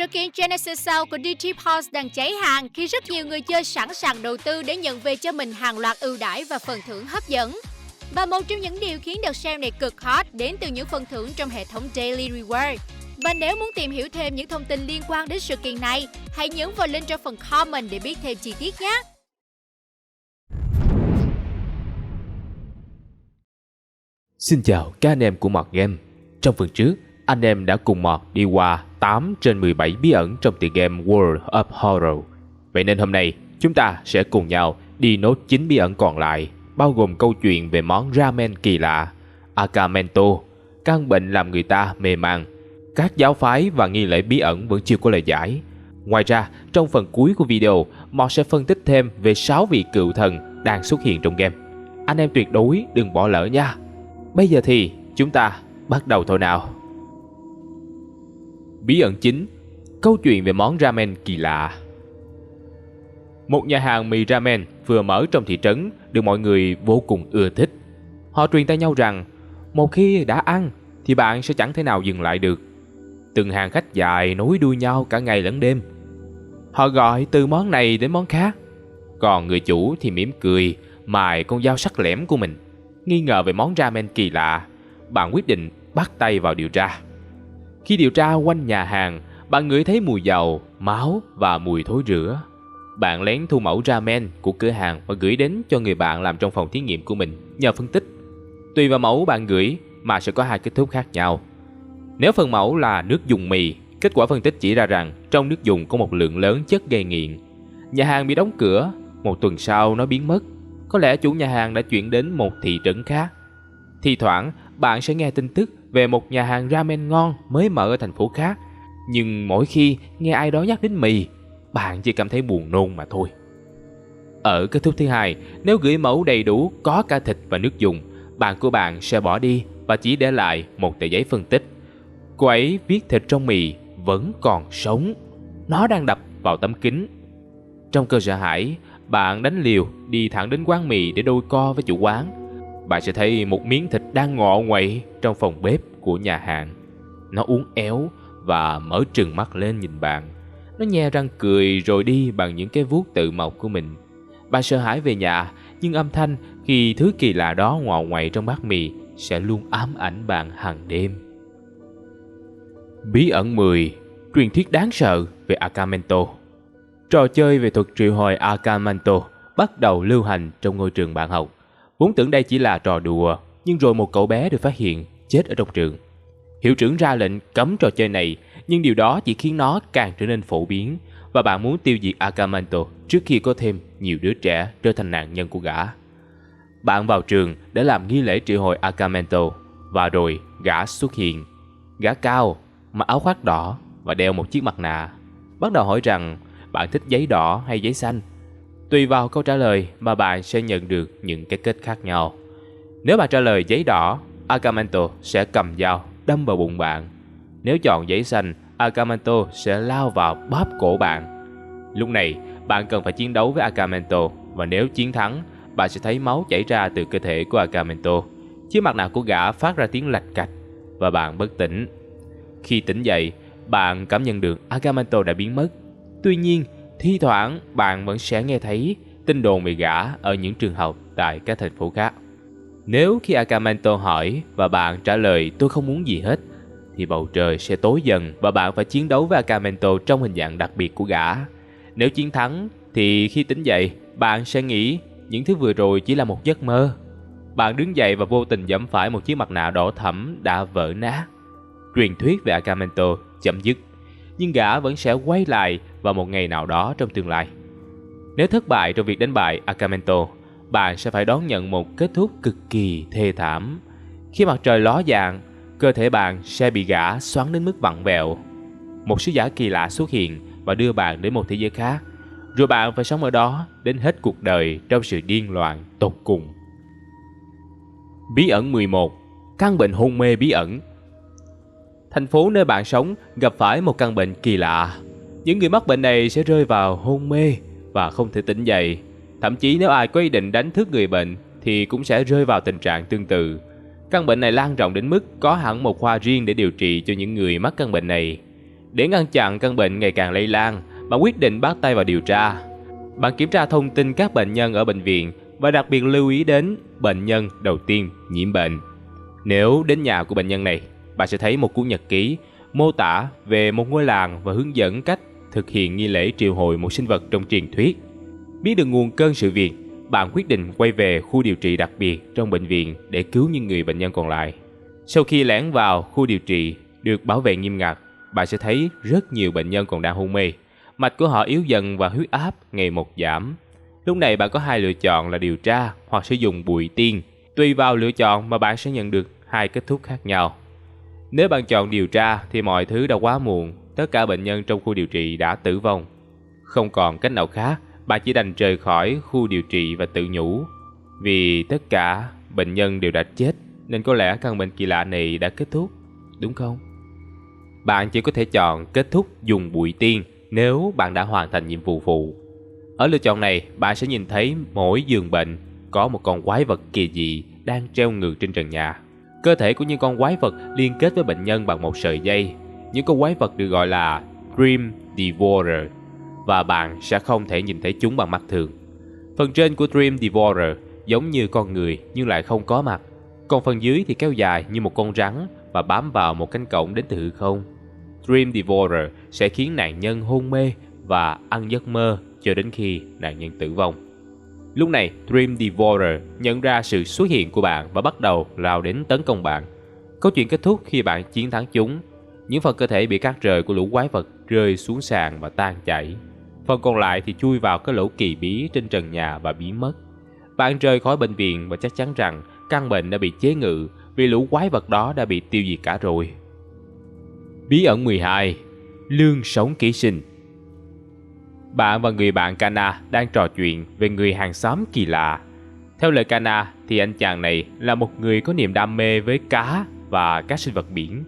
Sự kiện Genesis Sau của DTPaws đang cháy hàng khi rất nhiều người chơi sẵn sàng đầu tư để nhận về cho mình hàng loạt ưu đãi và phần thưởng hấp dẫn. Và một trong những điều khiến đợt sale này cực hot đến từ những phần thưởng trong hệ thống Daily Reward. Và nếu muốn tìm hiểu thêm những thông tin liên quan đến sự kiện này, hãy nhấn vào link trong phần comment để biết thêm chi tiết nhé! Xin chào các anh em của Mọt Game. Trong phần trước, anh em đã cùng Mọt đi qua 8 trên 17 bí ẩn trong tựa game World of Horror. Vậy nên hôm nay, chúng ta sẽ cùng nhau đi nốt 9 bí ẩn còn lại, bao gồm câu chuyện về món ramen kỳ lạ, Akamento, căn bệnh làm người ta mê man, các giáo phái và nghi lễ bí ẩn vẫn chưa có lời giải. Ngoài ra, trong phần cuối của video, Mọt sẽ phân tích thêm về 6 vị cựu thần đang xuất hiện trong game. Anh em tuyệt đối đừng bỏ lỡ nha. Bây giờ thì chúng ta bắt đầu thôi nào. Bí ẩn chính, câu chuyện về món ramen kỳ lạ. Một nhà hàng mì ramen vừa mở trong thị trấn được mọi người vô cùng ưa thích. Họ truyền tay nhau rằng một khi đã ăn thì bạn sẽ chẳng thể nào dừng lại được. Từng hàng khách dài nối đuôi nhau cả ngày lẫn đêm. Họ gọi từ món này đến món khác. Còn người chủ thì mỉm cười mài con dao sắc lẻm của mình. Nghi ngờ về món ramen kỳ lạ, bạn quyết định bắt tay vào điều tra. Khi điều tra quanh nhà hàng, bạn ngửi thấy mùi dầu, máu và mùi thối rữa. Bạn lén thu mẫu ramen của cửa hàng và gửi đến cho người bạn làm trong phòng thí nghiệm của mình nhờ phân tích. Tùy vào mẫu bạn gửi mà sẽ có hai kết thúc khác nhau. Nếu phần mẫu là nước dùng mì, kết quả phân tích chỉ ra rằng trong nước dùng có một lượng lớn chất gây nghiện. Nhà hàng bị đóng cửa, một tuần sau nó biến mất. Có lẽ chủ nhà hàng đã chuyển đến một thị trấn khác. Thi thoảng, bạn sẽ nghe tin tức về một nhà hàng ramen ngon mới mở ở thành phố khác. Nhưng mỗi khi nghe ai đó nhắc đến mì, bạn chỉ cảm thấy buồn nôn mà thôi. Ở kết thúc thứ hai, nếu gửi mẫu đầy đủ có cả thịt và nước dùng, bạn của bạn sẽ bỏ đi và chỉ để lại một tờ giấy phân tích. Cô ấy viết thịt trong mì vẫn còn sống. Nó đang đập vào tấm kính. Trong cơn sợ hãi, bạn đánh liều đi thẳng đến quán mì để đôi co với chủ quán. Bạn sẽ thấy một miếng thịt đang ngọ nguậy trong phòng bếp của nhà hàng. Nó uốn éo và mở trừng mắt lên nhìn bạn. Nó nhe răng cười rồi đi bằng những cái vuốt tự mộc của mình. Bạn sợ hãi về nhà, nhưng âm thanh khi thứ kỳ lạ đó ngọ nguậy trong bát mì sẽ luôn ám ảnh bạn hàng đêm. Bí ẩn 10. Truyền thuyết đáng sợ về Akamento. Trò chơi về thuật triệu hồi Akamento bắt đầu lưu hành trong ngôi trường bạn học. Vốn tưởng đây chỉ là trò đùa, nhưng rồi một cậu bé được phát hiện chết ở trong trường. Hiệu trưởng ra lệnh cấm trò chơi này, nhưng điều đó chỉ khiến nó càng trở nên phổ biến, và bạn muốn tiêu diệt Akamento trước khi có thêm nhiều đứa trẻ trở thành nạn nhân của gã. Bạn vào trường để làm nghi lễ triệu hồi Akamento, và rồi gã xuất hiện. Gã cao, mặc áo khoác đỏ và đeo một chiếc mặt nạ. Bắt đầu hỏi rằng bạn thích giấy đỏ hay giấy xanh. Tùy vào câu trả lời mà bạn sẽ nhận được những cái kết khác nhau. Nếu bạn trả lời giấy đỏ, Akamento sẽ cầm dao đâm vào bụng bạn. Nếu chọn giấy xanh, Akamento sẽ lao vào bóp cổ bạn. Lúc này, bạn cần phải chiến đấu với Akamento, và nếu chiến thắng, bạn sẽ thấy máu chảy ra từ cơ thể của Akamento. Chiếc mặt nạ của gã phát ra tiếng lạch cạch và bạn bất tỉnh. Khi tỉnh dậy, bạn cảm nhận được Akamento đã biến mất. Tuy nhiên, thi thoảng bạn vẫn sẽ nghe thấy tin đồn về gã ở những trường học tại các thành phố khác. Nếu khi Akamento hỏi và bạn trả lời tôi không muốn gì hết, thì bầu trời sẽ tối dần và bạn phải chiến đấu với Akamento trong hình dạng đặc biệt của gã. Nếu chiến thắng thì khi tỉnh dậy, bạn sẽ nghĩ những thứ vừa rồi chỉ là một giấc mơ. Bạn đứng dậy và vô tình giẫm phải một chiếc mặt nạ đỏ thẫm đã vỡ nát. Truyền thuyết về Akamento chấm dứt, nhưng gã vẫn sẽ quay lại vào một ngày nào đó trong tương lai. Nếu thất bại trong việc đánh bại Akamento, bạn sẽ phải đón nhận một kết thúc cực kỳ thê thảm. Khi mặt trời ló dạng, cơ thể bạn sẽ bị gã xoắn đến mức vặn vẹo. Một sứ giả kỳ lạ xuất hiện và đưa bạn đến một thế giới khác, rồi bạn phải sống ở đó đến hết cuộc đời trong sự điên loạn tột cùng. Bí ẩn 11. Căn bệnh hôn mê bí ẩn. Thành phố nơi bạn sống gặp phải một căn bệnh kỳ lạ. Những người mắc bệnh này sẽ rơi vào hôn mê và không thể tỉnh dậy. Thậm chí nếu ai có ý định đánh thức người bệnh thì cũng sẽ rơi vào tình trạng tương tự. Căn bệnh này lan rộng đến mức có hẳn một khoa riêng để điều trị cho những người mắc căn bệnh này. Để ngăn chặn căn bệnh ngày càng lây lan, bạn quyết định bắt tay vào điều tra. Bạn kiểm tra thông tin các bệnh nhân ở bệnh viện và đặc biệt lưu ý đến bệnh nhân đầu tiên nhiễm bệnh. Nếu đến nhà của bệnh nhân này, bạn sẽ thấy một cuốn nhật ký mô tả về một ngôi làng và hướng dẫn cách thực hiện nghi lễ triệu hồi một sinh vật trong truyền thuyết. Biết được nguồn cơn sự việc, bạn quyết định quay về khu điều trị đặc biệt trong bệnh viện để cứu những người bệnh nhân còn lại. Sau khi lẻn vào khu điều trị được bảo vệ nghiêm ngặt, bạn sẽ thấy rất nhiều bệnh nhân còn đang hôn mê. Mạch của họ yếu dần và huyết áp ngày một giảm. Lúc này bạn có hai lựa chọn là điều tra hoặc sử dụng bụi tiên. Tùy vào lựa chọn mà bạn sẽ nhận được hai kết thúc khác nhau. Nếu bạn chọn điều tra thì mọi thứ đã quá muộn. Tất cả bệnh nhân trong khu điều trị đã tử vong. Không còn cách nào khác, bạn chỉ đành rời khỏi khu điều trị và tự nhủ. Vì tất cả bệnh nhân đều đã chết, nên có lẽ căn bệnh kỳ lạ này đã kết thúc, đúng không? Bạn chỉ có thể chọn kết thúc dùng bụi tiên nếu bạn đã hoàn thành nhiệm vụ phụ. Ở lựa chọn này, bạn sẽ nhìn thấy mỗi giường bệnh có một con quái vật kỳ dị đang treo ngược trên trần nhà. Cơ thể của những con quái vật liên kết với bệnh nhân bằng một sợi dây. Những con quái vật được gọi là Dream Devourer, và bạn sẽ không thể nhìn thấy chúng bằng mắt thường. Phần trên của Dream Devourer giống như con người nhưng lại không có mặt, còn phần dưới thì kéo dài như một con rắn và bám vào một cánh cổng đến từ hư không. Dream Devourer sẽ khiến nạn nhân hôn mê và ăn giấc mơ cho đến khi nạn nhân tử vong. Lúc này, Dream Devourer nhận ra sự xuất hiện của bạn và bắt đầu lao đến tấn công bạn. Câu chuyện kết thúc khi bạn chiến thắng chúng. Những phần cơ thể bị cắt rời của lũ quái vật rơi xuống sàn và tan chảy. Phần còn lại thì chui vào cái lỗ kỳ bí trên trần nhà và biến mất. Bạn rời khỏi bệnh viện và chắc chắn rằng căn bệnh đã bị chế ngự vì lũ quái vật đó đã bị tiêu diệt cả rồi. Bí ẩn 12. Lương sống ký sinh. Bạn và người bạn Kana đang trò chuyện về người hàng xóm kỳ lạ. Theo lời Kana thì anh chàng này là một người có niềm đam mê với cá và các sinh vật biển.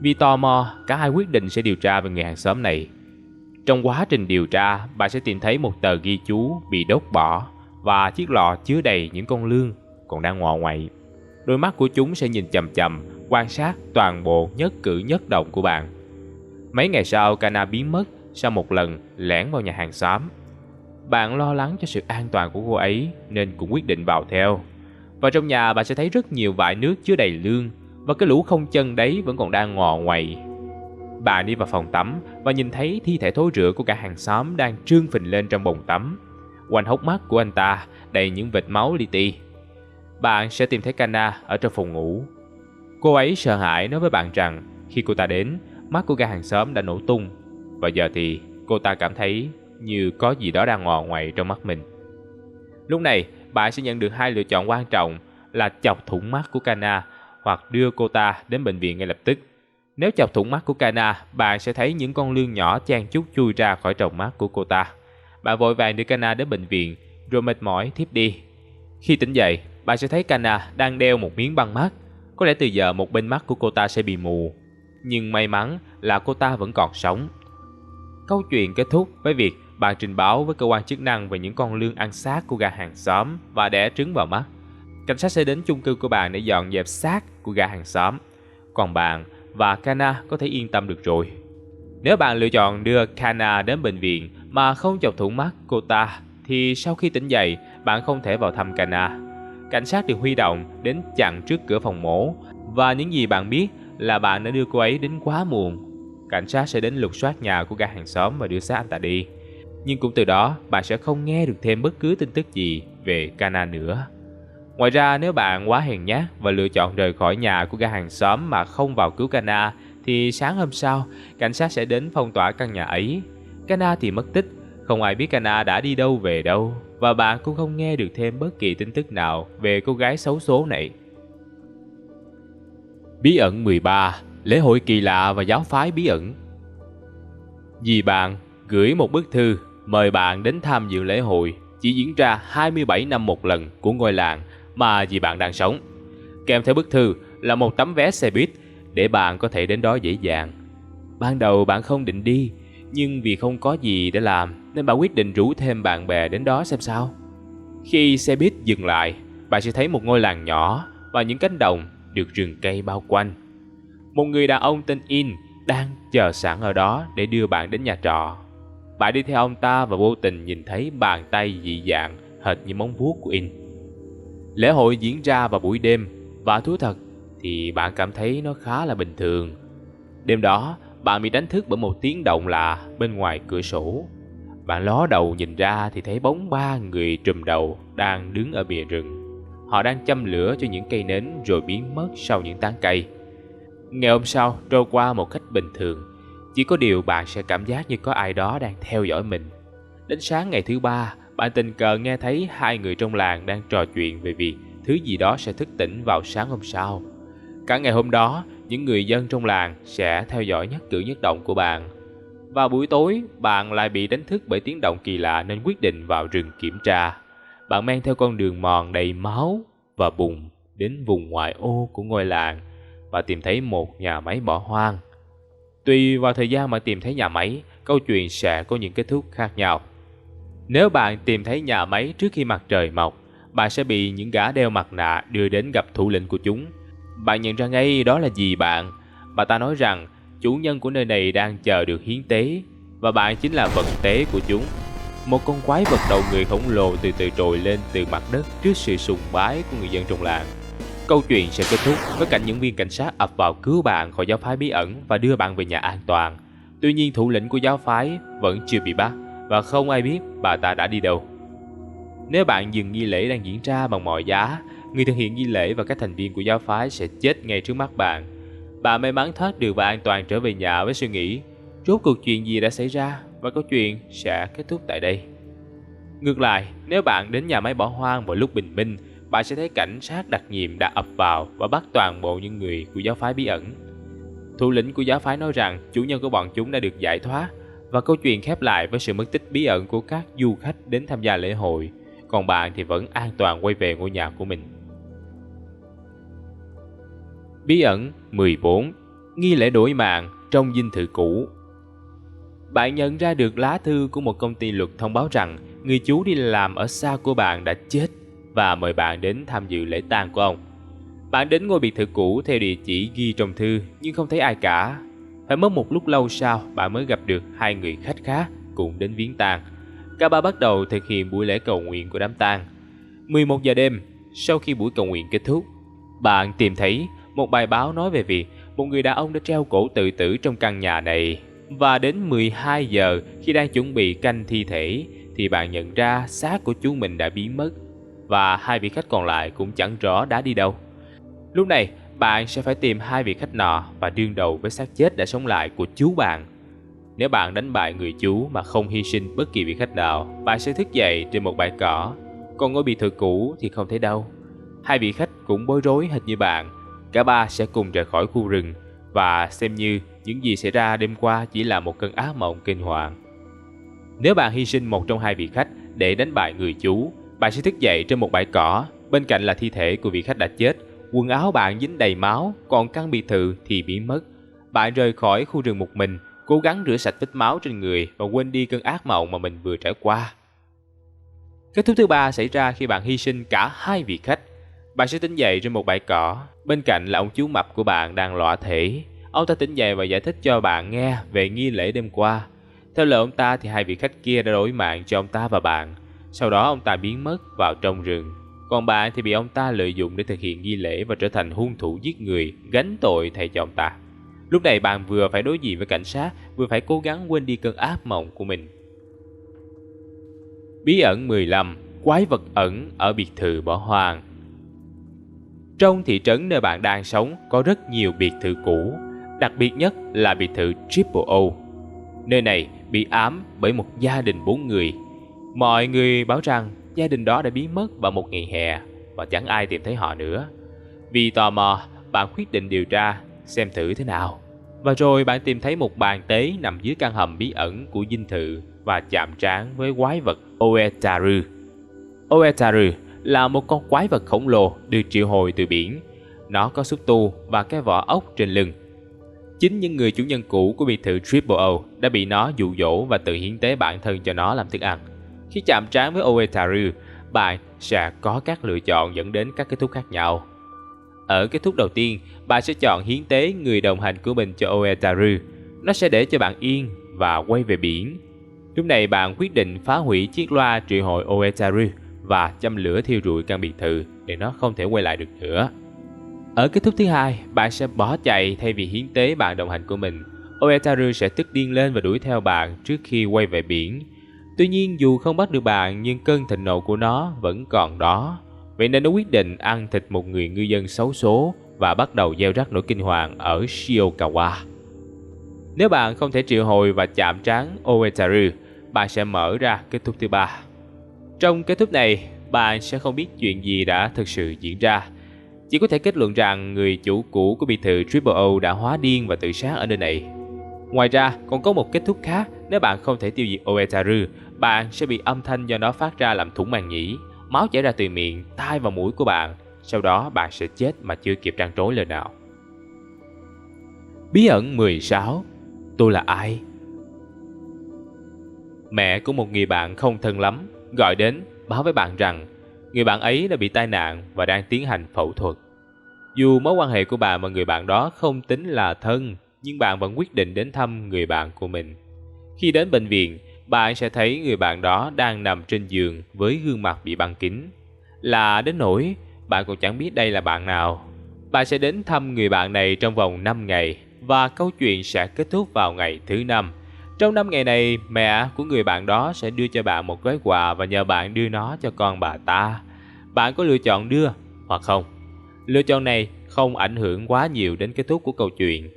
Vì tò mò, cả hai quyết định sẽ điều tra về người hàng xóm này. Trong quá trình điều tra, bạn sẽ tìm thấy một tờ ghi chú bị đốt bỏ và chiếc lọ chứa đầy những con lươn còn đang ngọ nguậy. Đôi mắt của chúng sẽ nhìn chằm chằm, quan sát toàn bộ nhất cử nhất động của bạn. Mấy ngày sau, Kana biến mất sau một lần lẻn vào nhà hàng xóm. Bạn lo lắng cho sự an toàn của cô ấy nên cũng quyết định vào theo. Và trong nhà bạn sẽ thấy rất nhiều vại nước chứa đầy lương và cái lũ không chân đấy vẫn còn đang ngọ nguậy. Bạn đi vào phòng tắm và nhìn thấy thi thể thối rữa của cả hàng xóm đang trương phình lên trong bồn tắm. Quanh hốc mắt của anh ta đầy những vệt máu li ti. Bạn sẽ tìm thấy Kana ở trong phòng ngủ. Cô ấy sợ hãi nói với bạn rằng khi cô ta đến, mắt của cả hàng xóm đã nổ tung. Và giờ thì cô ta cảm thấy như có gì đó đang ngọ nguậy trong mắt mình. Lúc này, bạn sẽ nhận được hai lựa chọn quan trọng là chọc thủng mắt của Kana hoặc đưa cô ta đến bệnh viện ngay lập tức. Nếu chọc thủng mắt của Kana, bạn sẽ thấy những con lươn nhỏ chen chúc chui ra khỏi tròng mắt của cô ta. Bạn vội vàng đưa Kana đến bệnh viện, rồi mệt mỏi thiếp đi. Khi tỉnh dậy, bạn sẽ thấy Kana đang đeo một miếng băng mắt. Có lẽ từ giờ một bên mắt của cô ta sẽ bị mù. Nhưng may mắn là cô ta vẫn còn sống. Câu chuyện kết thúc với việc bạn trình báo với cơ quan chức năng về những con lươn ăn xác của gà hàng xóm và đẻ trứng vào mắt. Cảnh sát sẽ đến chung cư của bạn để dọn dẹp xác của gà hàng xóm. Còn bạn và Kana có thể yên tâm được rồi. Nếu bạn lựa chọn đưa Kana đến bệnh viện mà không chọc thủng mắt cô ta, thì sau khi tỉnh dậy, bạn không thể vào thăm Kana. Cảnh sát được huy động đến chặn trước cửa phòng mổ, và những gì bạn biết là bạn đã đưa cô ấy đến quá muộn. Cảnh sát sẽ đến lục soát nhà của gã hàng xóm và đưa xác anh ta đi. Nhưng cũng từ đó, bạn sẽ không nghe được thêm bất cứ tin tức gì về Kana nữa. Ngoài ra, nếu bạn quá hèn nhát và lựa chọn rời khỏi nhà của gã hàng xóm mà không vào cứu Kana, thì sáng hôm sau, cảnh sát sẽ đến phong tỏa căn nhà ấy. Kana thì mất tích, không ai biết Kana đã đi đâu về đâu, và bạn cũng không nghe được thêm bất kỳ tin tức nào về cô gái xấu số này. Bí ẩn 13. Lễ hội kỳ lạ và giáo phái bí ẩn. Dì bạn gửi một bức thư mời bạn đến tham dự lễ hội chỉ diễn ra 27 năm một lần của ngôi làng mà dì bạn đang sống. Kèm theo bức thư là một tấm vé xe buýt để bạn có thể đến đó dễ dàng. Ban đầu bạn không định đi, nhưng vì không có gì để làm nên bạn quyết định rủ thêm bạn bè đến đó xem sao. Khi xe buýt dừng lại, bạn sẽ thấy một ngôi làng nhỏ và những cánh đồng được rừng cây bao quanh. Một người đàn ông tên In đang chờ sẵn ở đó để đưa bạn đến nhà trọ. Bạn đi theo ông ta và vô tình nhìn thấy bàn tay dị dạng hệt như móng vuốt của In. Lễ hội diễn ra vào buổi đêm và thú thật thì bạn cảm thấy nó khá là bình thường. Đêm đó, bạn bị đánh thức bởi một tiếng động lạ bên ngoài cửa sổ. Bạn ló đầu nhìn ra thì thấy bóng 3 người trùm đầu đang đứng ở bìa rừng. Họ đang châm lửa cho những cây nến rồi biến mất sau những tán cây. Ngày hôm sau trôi qua một cách bình thường, chỉ có điều bạn sẽ cảm giác như có ai đó đang theo dõi mình. Đến sáng ngày thứ 3, bạn tình cờ nghe thấy 2 người trong làng đang trò chuyện về việc thứ gì đó sẽ thức tỉnh vào sáng hôm sau. Cả ngày hôm đó, những người dân trong làng sẽ theo dõi nhất cử nhất động của bạn. Vào buổi tối, bạn lại bị đánh thức bởi tiếng động kỳ lạ nên quyết định vào rừng kiểm tra. Bạn men theo con đường mòn đầy máu và bùn đến vùng ngoại ô của ngôi làng và tìm thấy một nhà máy bỏ hoang. Tùy vào thời gian mà tìm thấy nhà máy, câu chuyện sẽ có những kết thúc khác nhau. Nếu bạn tìm thấy nhà máy trước khi mặt trời mọc, bạn sẽ bị những gã đeo mặt nạ đưa đến gặp thủ lĩnh của chúng. Bạn nhận ra ngay đó là gì bạn? Bà ta nói rằng chủ nhân của nơi này đang chờ được hiến tế và bạn chính là vật tế của chúng. Một con quái vật đầu người khổng lồ từ từ trồi lên từ mặt đất trước sự sùng bái của người dân trong làng. Câu chuyện sẽ kết thúc với cảnh những viên cảnh sát ập vào cứu bạn khỏi giáo phái bí ẩn và đưa bạn về nhà an toàn. Tuy nhiên thủ lĩnh của giáo phái vẫn chưa bị bắt và không ai biết bà ta đã đi đâu. Nếu bạn dừng nghi lễ đang diễn ra bằng mọi giá, người thực hiện nghi lễ và các thành viên của giáo phái sẽ chết ngay trước mắt bạn. Bạn may mắn thoát được và an toàn trở về nhà với suy nghĩ rốt cuộc chuyện gì đã xảy ra và câu chuyện sẽ kết thúc tại đây. Ngược lại, nếu bạn đến nhà máy bỏ hoang vào lúc bình minh, bạn sẽ thấy cảnh sát đặc nhiệm đã ập vào và bắt toàn bộ những người của giáo phái bí ẩn. Thủ lĩnh của giáo phái nói rằng chủ nhân của bọn chúng đã được giải thoát và câu chuyện khép lại với sự mất tích bí ẩn của các du khách đến tham gia lễ hội, còn bạn thì vẫn an toàn quay về ngôi nhà của mình. Bí ẩn 14. Nghi lễ đổi mạng trong dinh thự cũ. Bạn nhận ra được lá thư của một công ty luật thông báo rằng người chú đi làm ở xa của bạn đã chết và mời bạn đến tham dự lễ tang của ông. Bạn đến ngôi biệt thự cũ theo địa chỉ ghi trong thư nhưng không thấy ai cả. Phải mất một lúc lâu sau bạn mới gặp được 2 người khách khác cùng đến viếng tang. Cả ba bắt đầu thực hiện buổi lễ cầu nguyện của đám tang. 11 giờ đêm, sau khi buổi cầu nguyện kết thúc, bạn tìm thấy một bài báo nói về việc một người đàn ông đã treo cổ tự tử trong căn nhà này. Và đến 12 giờ khi đang chuẩn bị canh thi thể thì bạn nhận ra xác của chú mình đã biến mất và 2 vị khách còn lại cũng chẳng rõ đã đi đâu. Lúc này bạn sẽ phải tìm 2 vị khách nọ và đương đầu với xác chết đã sống lại của chú bạn. Nếu bạn đánh bại người chú mà không hy sinh bất kỳ vị khách nào, bạn sẽ thức dậy trên một bãi cỏ. Còn ngôi biệt thự cũ thì không thấy đâu. 2 vị khách cũng bối rối hệt như bạn. Cả ba sẽ cùng rời khỏi khu rừng và xem như những gì xảy ra đêm qua chỉ là một cơn ác mộng kinh hoàng. Nếu bạn hy sinh một trong 2 vị khách để đánh bại người chú, bạn sẽ thức dậy trên một bãi cỏ. Bên cạnh là thi thể của vị khách đã chết. Quần áo bạn dính đầy máu, còn căn biệt thự thì biến mất. Bạn rời khỏi khu rừng một mình, cố gắng rửa sạch vết máu trên người và quên đi cơn ác mộng mà mình vừa trải qua. Kết thúc thứ 3 xảy ra khi bạn hy sinh cả 2 vị khách. Bạn sẽ tỉnh dậy trên một bãi cỏ. Bên cạnh là ông chú mập của bạn đang lõa thể. Ông ta tỉnh dậy và giải thích cho bạn nghe về nghi lễ đêm qua. Theo lời ông ta thì 2 vị khách kia đã đổi mạng cho ông ta và bạn. Sau đó ông ta biến mất vào trong rừng. Còn bạn thì bị ông ta lợi dụng để thực hiện nghi lễ và trở thành hung thủ giết người, gánh tội thay cho ông ta. Lúc này bạn vừa phải đối diện với cảnh sát, vừa phải cố gắng quên đi cơn ác mộng của mình. Bí ẩn 15. Quái vật ẩn ở biệt thự bỏ hoang. Trong thị trấn nơi bạn đang sống có rất nhiều biệt thự cũ, đặc biệt nhất là biệt thự Triple O. Nơi này bị ám bởi một gia đình 4 người. Mọi người báo rằng gia đình đó đã biến mất vào một ngày hè và chẳng ai tìm thấy họ nữa. Vì tò mò, bạn quyết định điều tra xem thử thế nào. Và rồi bạn tìm thấy một bàn tế nằm dưới căn hầm bí ẩn của dinh thự và chạm trán với quái vật Oetaru. Oetaru là một con quái vật khổng lồ được triệu hồi từ biển. Nó có xúc tu và cái vỏ ốc trên lưng. Chính những người chủ nhân cũ của biệt thự Triple O đã bị nó dụ dỗ và tự hiến tế bản thân cho nó làm thức ăn. Khi chạm trán với Oetaru, bạn sẽ có các lựa chọn dẫn đến các kết thúc khác nhau. Ở kết thúc đầu tiên, bạn sẽ chọn hiến tế người đồng hành của mình cho Oetaru. nó sẽ để cho bạn yên và quay về biển. Lúc này bạn quyết định phá hủy chiếc loa triệu hồi Oetaru và châm lửa thiêu rụi căn biệt thự để nó không thể quay lại được nữa. Ở kết thúc thứ hai, bạn sẽ bỏ chạy thay vì hiến tế bạn đồng hành của mình. Oetaru sẽ tức điên lên và đuổi theo bạn trước khi quay về biển. Tuy nhiên, dù không bắt được bạn nhưng cơn thịnh nộ của nó vẫn còn đó. Vậy nên nó quyết định ăn thịt một người ngư dân xấu số và bắt đầu gieo rắc nỗi kinh hoàng ở Shiokawa. Nếu bạn không thể triệu hồi và chạm trán Oetaru, bạn sẽ mở ra kết thúc thứ ba. Trong kết thúc này, bạn sẽ không biết chuyện gì đã thực sự diễn ra. Chỉ có thể kết luận rằng người chủ cũ của biệt thự Triple O đã hóa điên và tự sát ở nơi này. Ngoài ra, còn có một kết thúc khác. Nếu bạn không thể tiêu diệt Oetaru, bạn sẽ bị âm thanh do nó phát ra làm thủng màng nhĩ, máu chảy ra từ miệng, tai và mũi của bạn. Sau đó bạn sẽ chết mà chưa kịp trăn trối lời nào. Bí ẩn 16. Tôi là ai? Mẹ của một người bạn không thân lắm gọi đến báo với bạn rằng người bạn ấy đã bị tai nạn và đang tiến hành phẫu thuật. Dù mối quan hệ của bạn và người bạn đó không tính là thân, nhưng bạn vẫn quyết định đến thăm người bạn của mình. Khi đến bệnh viện, bạn sẽ thấy người bạn đó đang nằm trên giường với gương mặt bị băng kín. Lạ đến nỗi bạn cũng chẳng biết đây là bạn nào. Bạn sẽ đến thăm người bạn này trong vòng 5 ngày và câu chuyện sẽ kết thúc vào ngày thứ 5. Trong 5 ngày này, mẹ của người bạn đó sẽ đưa cho bạn một gói quà và nhờ bạn đưa nó cho con bà ta. Bạn có lựa chọn đưa hoặc không. Lựa chọn này không ảnh hưởng quá nhiều đến kết thúc của câu chuyện.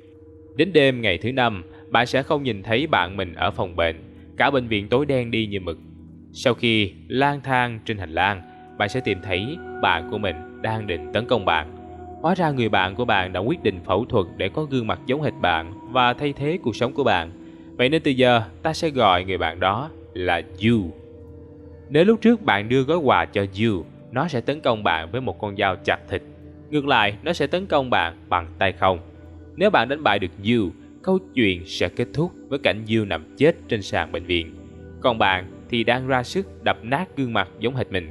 Đến đêm ngày thứ 5, bạn sẽ không nhìn thấy bạn mình ở phòng bệnh. Cả bệnh viện tối đen đi như mực. Sau khi lang thang trên hành lang, bạn sẽ tìm thấy bạn của mình đang định tấn công bạn. Hóa ra người bạn của bạn đã quyết định phẫu thuật để có gương mặt giống hệt bạn và thay thế cuộc sống của bạn. Vậy nên từ giờ ta sẽ gọi người bạn đó là You. Nếu lúc trước bạn đưa gói quà cho You, nó sẽ tấn công bạn với một con dao chặt thịt. Ngược lại, nó sẽ tấn công bạn bằng tay không. Nếu bạn đánh bại được You, câu chuyện sẽ kết thúc với cảnh You nằm chết trên sàn bệnh viện. Còn bạn thì đang ra sức đập nát gương mặt giống hệt mình.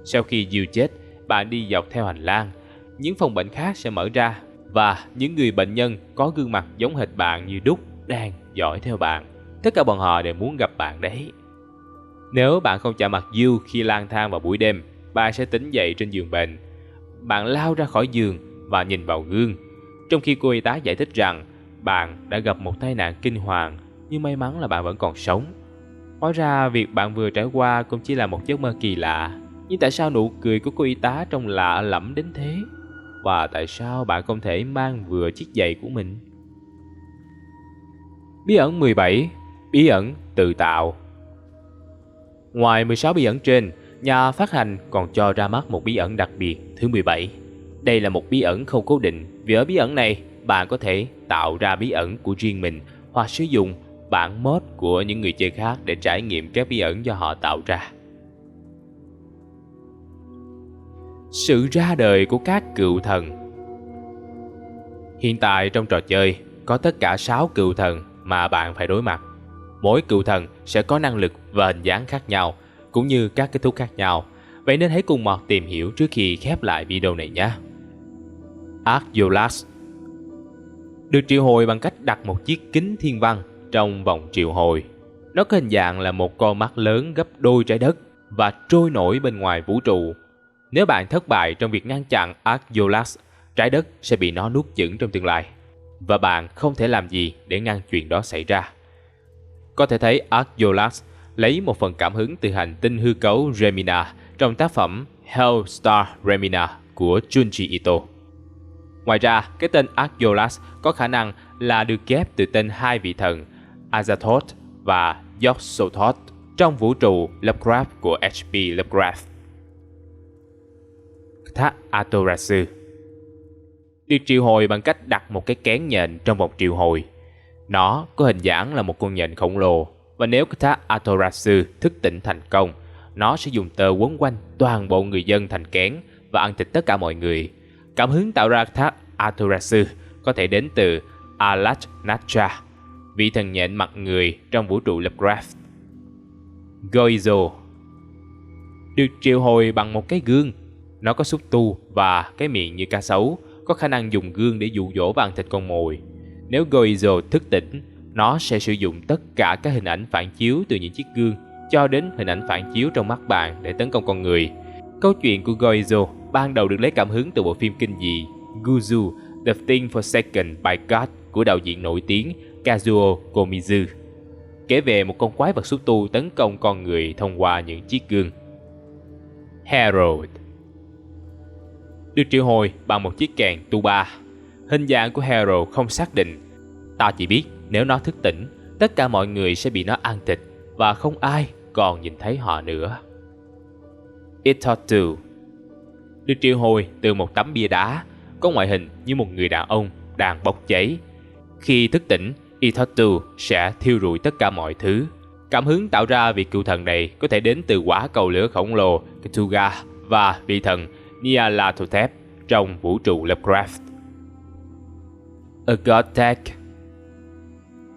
Sau khi You chết, bạn đi dọc theo hành lang. Những phòng bệnh khác sẽ mở ra và những người bệnh nhân có gương mặt giống hệt bạn như đúc đang dõi theo bạn. Tất cả bọn họ đều muốn gặp bạn đấy. Nếu bạn không chạm mặt You khi lang thang vào buổi đêm, bạn sẽ tỉnh dậy trên giường bệnh. Bạn lao ra khỏi giường và nhìn vào gương, trong khi cô y tá giải thích rằng bạn đã gặp một tai nạn kinh hoàng, nhưng may mắn là bạn vẫn còn sống. Hóa ra việc bạn vừa trải qua cũng chỉ là một giấc mơ kỳ lạ. Nhưng tại sao nụ cười của cô y tá trông lạ lẫm đến thế? Và tại sao bạn không thể mang vừa chiếc giày của mình? Bí ẩn 17. Bí ẩn tự tạo. Ngoài 16 bí ẩn trên, nhà phát hành còn cho ra mắt một bí ẩn đặc biệt thứ 17. Đây là một bí ẩn không cố định, vì ở bí ẩn này, bạn có thể tạo ra bí ẩn của riêng mình hoặc sử dụng bản mod của những người chơi khác để trải nghiệm các bí ẩn do họ tạo ra. Sự ra đời của các cựu thần. Hiện tại trong trò chơi, có tất cả 6 cựu thần mà bạn phải đối mặt. Mỗi cựu thần sẽ có năng lực và hình dáng khác nhau, cũng như các kết thúc khác nhau. Vậy nên hãy cùng Mọt tìm hiểu trước khi khép lại video này nhé. Arcturus được triệu hồi bằng cách đặt một chiếc kính thiên văn trong vòng triệu hồi. Nó có hình dạng là một con mắt lớn gấp đôi trái đất và trôi nổi bên ngoài vũ trụ. Nếu bạn thất bại trong việc ngăn chặn Arcturus, trái đất sẽ bị nó nuốt chửng trong tương lai, và bạn không thể làm gì để ngăn chuyện đó xảy ra. Có thể thấy Arcturus lấy một phần cảm hứng từ hành tinh hư cấu Remina trong tác phẩm Hellstar Remina của Junji Ito. Ngoài ra, cái tên Arcturus có khả năng là được ghép từ tên hai vị thần Azathoth và Yog-Sothoth trong vũ trụ Lovecraft của H.P. Lovecraft. Thác Amaterasu được triệu hồi bằng cách đặt một cái kén nhện trong vòng triệu hồi. Nó có hình dáng là một con nhện khổng lồ, và nếu thác Amaterasu thức tỉnh thành công, nó sẽ dùng tơ quấn quanh toàn bộ người dân thành kén và ăn thịt tất cả mọi người. Cảm hứng tạo ra thác Amaterasu có thể đến từ Alatnacha, vị thần nhện mặt người trong vũ trụ Lovecraft. Goizo được triệu hồi bằng một cái gương. Nó có xúc tu và cái miệng như cá sấu, có khả năng dùng gương để dụ dỗ và ăn thịt con mồi. Nếu Goizo thức tỉnh, Nó sẽ sử dụng tất cả các hình ảnh phản chiếu từ những chiếc gương cho đến hình ảnh phản chiếu trong mắt bạn để tấn công con người. Câu chuyện của Goizo ban đầu được lấy cảm hứng từ bộ phim kinh dị Guzu, The Thing Forsaken by God của đạo diễn nổi tiếng Kazuo Komizu, kể về một con quái vật xúc tu tấn công con người thông qua những chiếc gương. Herald được triệu hồi bằng một chiếc kèn tuba. Hình dạng của Herald không xác định. Ta chỉ biết nếu nó thức tỉnh, tất cả mọi người sẽ bị nó ăn thịt và không ai còn nhìn thấy họ nữa. Itotu được triệu hồi từ một tấm bia đá, có ngoại hình như một người đàn ông đang bốc cháy. Khi thức tỉnh, Itotu sẽ thiêu rụi tất cả mọi thứ. Cảm hứng tạo ra vị cựu thần này có thể đến từ quả cầu lửa khổng lồ Ketuga và vị thần Nyarlathotep trong vũ trụ Lovecraft. Agotek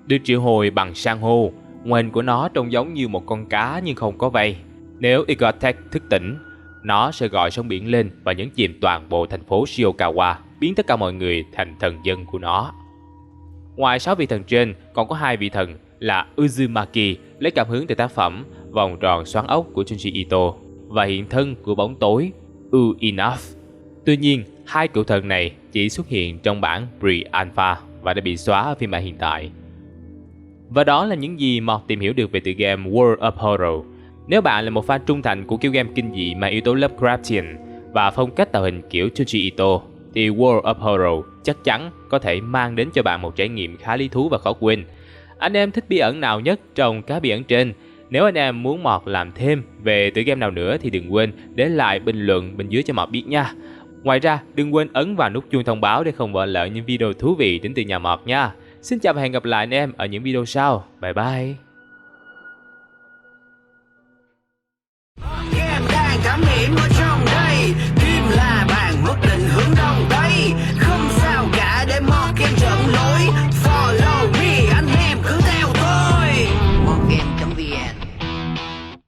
được triệu hồi bằng san hô. Ngoại hình của nó trông giống như một con cá nhưng không có vây. Nếu Agotek thức tỉnh, nó sẽ gọi sóng biển lên và nhấn chìm toàn bộ thành phố Shiokawa, biến tất cả mọi người thành thần dân của nó. Ngoài 6 vị thần trên, còn có 2 vị thần là Uzumaki, lấy cảm hứng từ tác phẩm Vòng tròn xoắn ốc của Junji Ito, và hiện thân của bóng tối Uinaf. Tuy nhiên, 2 cựu thần này chỉ xuất hiện trong bản Pre-Alpha và đã bị xóa ở phiên bản hiện tại. Và đó là những gì Mọt tìm hiểu được về tựa game World of Horror. Nếu bạn là một fan trung thành của kiểu game kinh dị mang yếu tố Lovecraftian và phong cách tạo hình kiểu Junji Ito, thì World of Horror chắc chắn có thể mang đến cho bạn một trải nghiệm khá lý thú và khó quên. Anh em thích bí ẩn nào nhất trong các bí ẩn trên? Nếu anh em muốn Mọt làm thêm về tựa game nào nữa thì đừng quên để lại bình luận bên dưới cho Mọt biết nha. Ngoài ra, đừng quên ấn vào nút chuông thông báo để không bỏ lỡ những video thú vị đến từ nhà Mọt nha. Xin chào và hẹn gặp lại anh em ở những video sau. Bye bye.